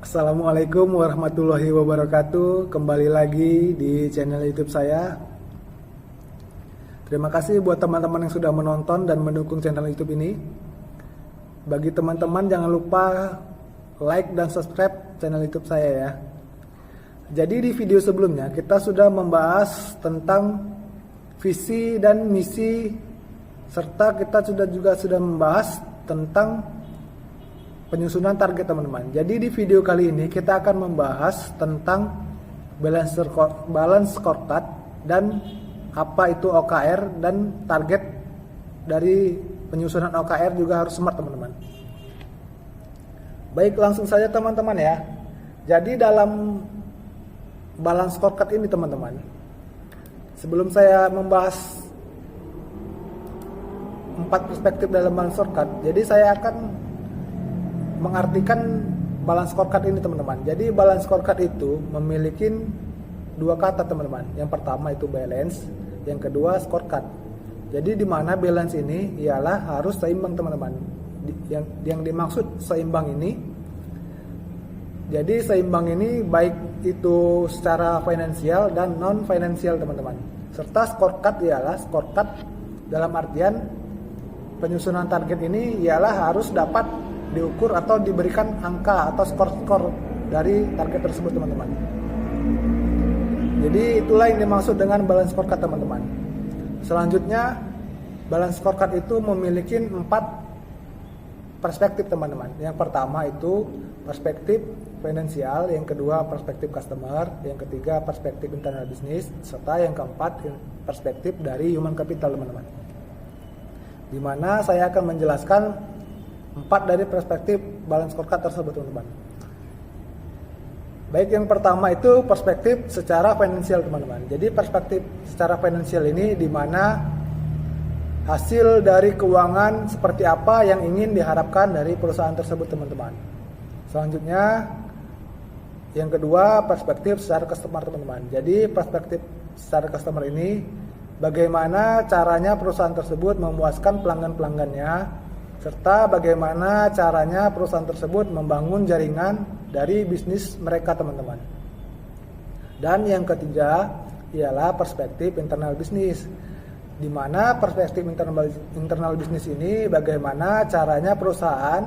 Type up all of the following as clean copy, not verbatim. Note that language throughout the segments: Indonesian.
Assalamualaikum warahmatullahi wabarakatuh. Kembali lagi di channel YouTube saya. Terima kasih buat teman-teman yang sudah menonton dan mendukung channel YouTube ini. Bagi teman-teman jangan lupa like dan subscribe channel YouTube saya ya. Jadi di video sebelumnya kita sudah membahas tentang visi dan misi, serta kita juga sudah membahas tentang penyusunan target teman-teman. Jadi di video kali ini kita akan membahas tentang balance scorecard dan apa itu OKR, dan target dari penyusunan OKR juga harus smart teman-teman. Baik, langsung saja teman-teman ya. Jadi dalam balance scorecard ini teman-teman, sebelum saya membahas 4 perspektif dalam balance scorecard, jadi saya akan mengartikan balance scorecard ini teman-teman. Jadi balance scorecard itu memiliki 2 kata teman-teman. Yang pertama itu balance, yang kedua scorecard. Jadi di mana balance ini ialah harus seimbang teman-teman. Yang dimaksud seimbang ini, jadi seimbang ini baik itu secara finansial dan non finansial teman-teman. Serta scorecard ialah scorecard dalam artian penyusunan target ini ialah harus dapat diukur atau diberikan angka atau skor-skor dari target tersebut teman-teman. Jadi itulah yang dimaksud dengan balance scorecard teman-teman. Selanjutnya balance scorecard itu memiliki 4 perspektif teman-teman. Yang pertama itu perspektif finansial, yang kedua perspektif customer, yang ketiga perspektif internal business, serta yang keempat perspektif dari human capital teman-teman. Di mana saya akan menjelaskan 4 dari perspektif balance scorecard tersebut teman-teman. Baik, yang pertama itu perspektif secara finansial teman-teman. Jadi perspektif secara finansial ini di mana hasil dari keuangan seperti apa yang ingin diharapkan dari perusahaan tersebut teman-teman. Selanjutnya yang kedua perspektif secara customer teman-teman. Jadi perspektif secara customer ini bagaimana caranya perusahaan tersebut memuaskan pelanggan-pelanggannya, serta bagaimana caranya perusahaan tersebut membangun jaringan dari bisnis mereka teman-teman. Dan yang ketiga ialah perspektif internal bisnis, di mana perspektif internal bisnis ini bagaimana caranya perusahaan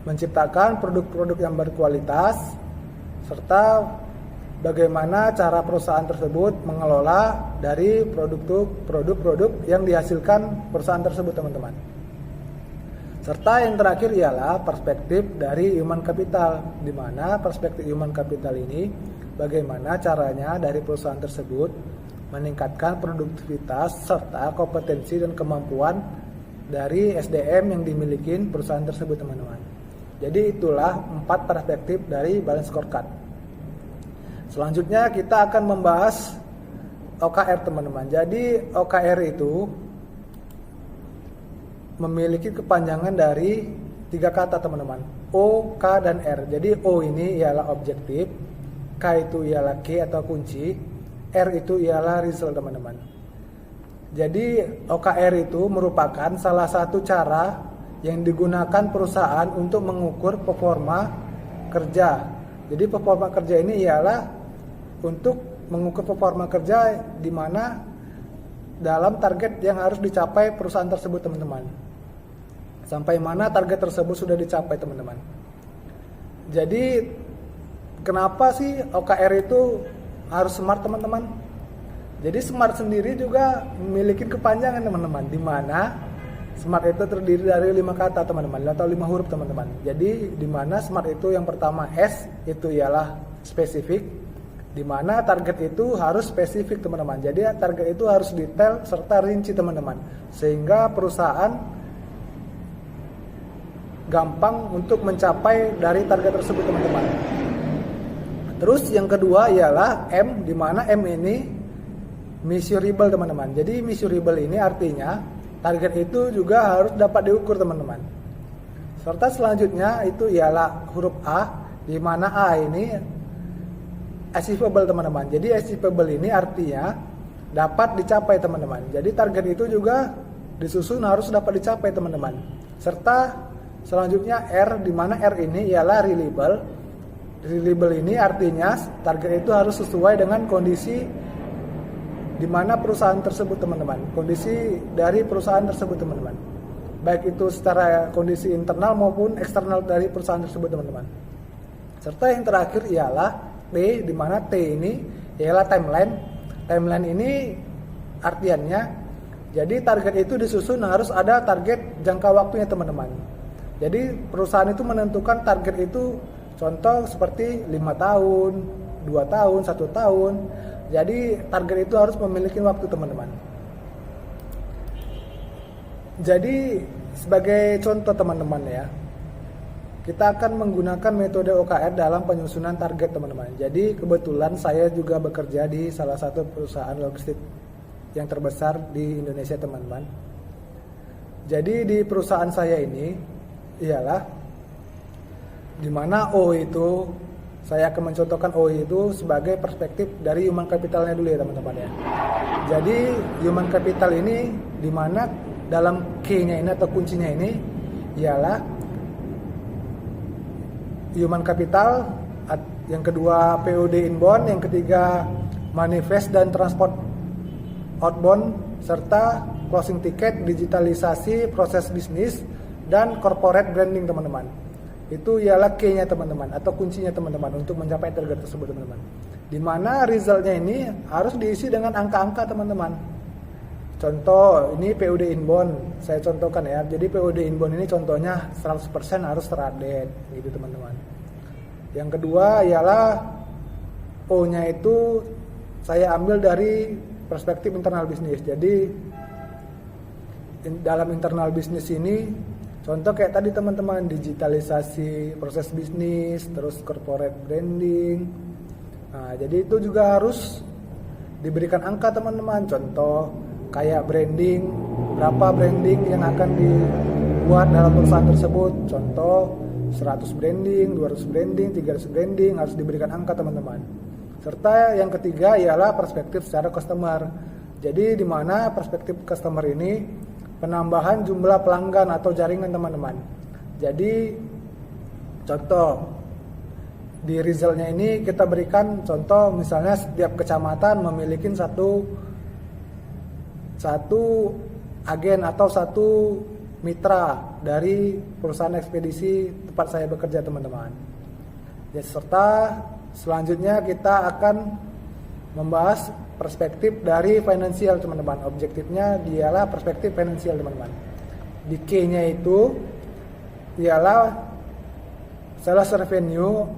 menciptakan produk-produk yang berkualitas, serta bagaimana cara perusahaan tersebut mengelola dari produk-produk yang dihasilkan perusahaan tersebut teman-teman. Serta yang terakhir ialah perspektif dari human capital, di mana perspektif human capital ini bagaimana caranya dari perusahaan tersebut meningkatkan produktivitas serta kompetensi dan kemampuan dari SDM yang dimiliki perusahaan tersebut teman-teman. Jadi itulah 4 perspektif dari balance scorecard. Selanjutnya kita akan membahas OKR teman-teman. Jadi OKR itu memiliki kepanjangan dari 3 kata teman-teman, O, K, dan R. Jadi O ini ialah objektif, K itu ialah key atau kunci, R itu ialah result teman-teman. Jadi OKR itu merupakan salah satu cara yang digunakan perusahaan untuk mengukur performa kerja. Jadi performa kerja ini ialah untuk mengukur performa kerja di mana dalam target yang harus dicapai perusahaan tersebut teman-teman. Sampai mana target tersebut sudah dicapai teman-teman. Jadi kenapa sih OKR itu harus smart teman-teman? Jadi smart sendiri juga memiliki kepanjangan teman-teman, di mana smart itu terdiri dari 5 kata teman-teman, atau 5 huruf teman-teman. Jadi di mana smart itu yang pertama S itu ialah spesifik, di mana target itu harus spesifik teman-teman. Jadi target itu harus detail serta rinci teman-teman, sehingga perusahaan gampang untuk mencapai dari target tersebut teman-teman. Terus yang kedua ialah M, di mana M ini measurable teman-teman. Jadi measurable ini artinya target itu juga harus dapat diukur teman-teman. Serta selanjutnya itu ialah huruf A, di mana A ini achievable teman-teman. Jadi achievable ini artinya dapat dicapai teman-teman. Jadi target itu juga disusun harus dapat dicapai teman-teman. Serta selanjutnya R, di mana R ini ialah reliable, reliable ini artinya target itu harus sesuai dengan kondisi di mana perusahaan tersebut teman-teman, kondisi dari perusahaan tersebut teman-teman, baik itu secara kondisi internal maupun eksternal dari perusahaan tersebut teman-teman. Serta yang terakhir ialah T, di mana T ini ialah timeline. Timeline ini artiannya, jadi target itu disusun harus ada target jangka waktunya teman-teman. Jadi perusahaan itu menentukan target itu, contoh seperti 5 tahun, 2 tahun, 1 tahun. Jadi target itu harus memiliki waktu teman-teman. Jadi sebagai contoh teman-teman ya, kita akan menggunakan metode OKR dalam penyusunan target teman-teman. Jadi kebetulan saya juga bekerja di salah satu perusahaan logistik yang terbesar di Indonesia teman-teman. Jadi di perusahaan saya ini ialah dimana O itu, saya akan mencontohkan O itu sebagai perspektif dari human capitalnya dulu ya teman-teman ya. Jadi human capital ini dimana dalam K-nya ini atau kuncinya ini ialah human capital, yang kedua POD inbound, yang ketiga manifest dan transport outbound, serta closing ticket, digitalisasi proses bisnis, dan corporate branding teman-teman. Itu ialah K-nya teman-teman atau kuncinya teman-teman untuk mencapai target tersebut teman-teman. Dimana resultnya ini harus diisi dengan angka-angka teman-teman. Contoh ini POD inbound, saya contohkan ya. Jadi POD inbound ini contohnya 100% harus terupdate gitu teman-teman. Yang kedua ialah O-nya itu saya ambil dari perspektif internal bisnis. Jadi dalam internal bisnis ini contoh kayak tadi teman-teman, digitalisasi proses bisnis, terus corporate branding. Nah, jadi itu juga harus diberikan angka teman-teman. Contoh kayak branding, berapa branding yang akan dibuat dalam perusahaan tersebut. Contoh 100 branding, 200 branding, 300 branding, harus diberikan angka teman-teman. Serta yang ketiga ialah perspektif secara customer. Jadi di mana perspektif customer ini penambahan jumlah pelanggan atau jaringan teman-teman. Jadi contoh di resultnya ini kita berikan contoh misalnya setiap kecamatan memiliki satu agen atau satu mitra dari perusahaan ekspedisi tempat saya bekerja teman-teman. Ya, serta selanjutnya kita akan membahas perspektif dari finansial teman-teman. Objektifnya dialah perspektif finansial teman-teman. Di K-nya itu ialah sales revenue,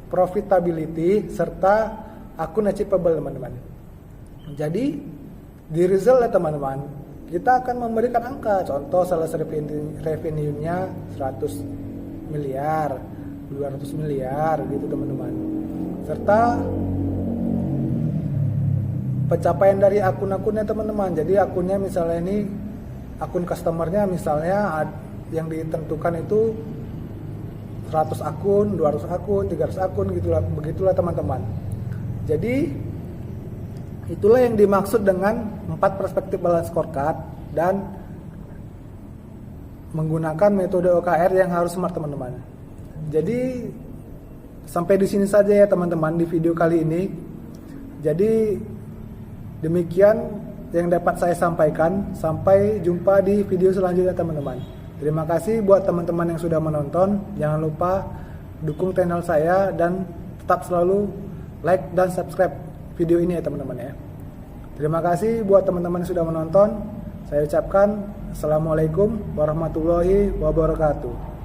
profitability, serta akun achievable teman-teman. Jadi di result ya teman-teman, kita akan memberikan angka. Contoh sales revenue-nya 100 miliar, 200 miliar gitu teman-teman. Serta pencapaian dari akun-akunnya teman-teman. Jadi akunnya misalnya ini akun customernya misalnya yang ditentukan itu 100 akun, 200 akun, 300 akun begitulah teman-teman. Jadi itulah yang dimaksud dengan 4 perspektif balance scorecard dan menggunakan metode OKR yang harus smart teman-teman. Jadi sampai di sini saja ya teman-teman di video kali ini. Jadi demikian yang dapat saya sampaikan. Sampai jumpa di video selanjutnya teman-teman. Terima kasih buat teman-teman yang sudah menonton. Jangan lupa dukung channel saya dan tetap selalu like dan subscribe video ini ya teman-teman ya. Terima kasih buat teman-teman yang sudah menonton. Saya ucapkan Assalamualaikum warahmatullahi wabarakatuh.